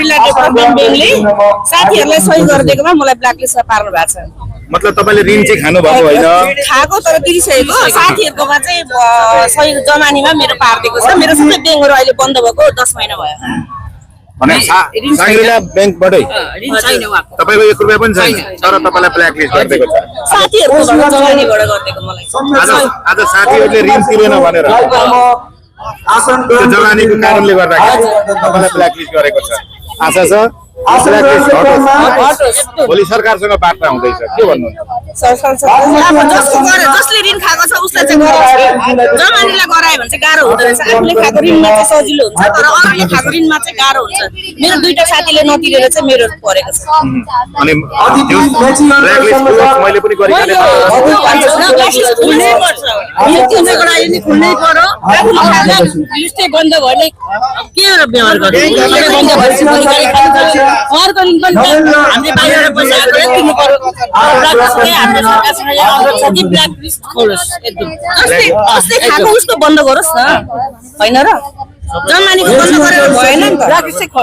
Related problem ब्याङ्कले साथीहरूलाई सही गरिदिएकोमा मलाई ब्ल्याकलिस्टमा पार्नु भएको छ। मतलब तपाईले ऋण चाहिँ खानु भएको हैन? खाएको तर तिरिसकेको साथीहरुकोमा चाहिँ सही जमानीमा मेरो पार्दिएको छ। मेरो सबै ब्याङ्कहरु अहिले बन्द भएको 10 महिना भयो। भने साङ्ग्रिला ब्याङ्कबाटै ऋण छैन उहाँको। तपाईको 1 रुपैयाँ पनि छैन तर तपाईलाई ब्ल्याकलिस्ट गरिदिएको छ। साथीहरुको जमानीबाट गरिदिएको मलाई। आज साथीहरुले ऋण तिरेन भनेर त्यो जमानीको कारणले गर्दाखेरि तपाईलाई ब्ल्याकलिस्ट गरेको छ। आशा छ भोलि सरकारसँग बार्ता हुँदैछ, के भन्नुहुन्छ? जसले ऋण खाएको छ उसलाई चाहिँ जमानीलाई गरायो भने चाहिँ गाह्रो हुँदो रहेछ। आफूले खाएको ऋणमा चाहिँ सजिलो हुन्छ तर अरूले खाएको ऋणमा चाहिँ गाह्रो हुन्छ। मेरो दुईटा साथीले नतिरेर चाहिँ मेरो परेको छ। अनि ब्ल्याकलिस्ट मैले पनि गरिखाले खुल्नै पर्यो। लिस्टै बन्द भने के व्यवहार गर्नु? बन्द भएपछि अर्को ऋण पनि हामीले बाहिरबाट पैसा तिर्नु पर्यो। हाम्रो सरकारसँग अनुरोध छ कि ब्ल्याक लिस्ट खोलोस् एकदम। जसले खाएको उसको बन्द गरोस् न, होइन र? जमानीको बन्द गरेर भएन नि त। ब्ल्याक लिस्ट चाहिँ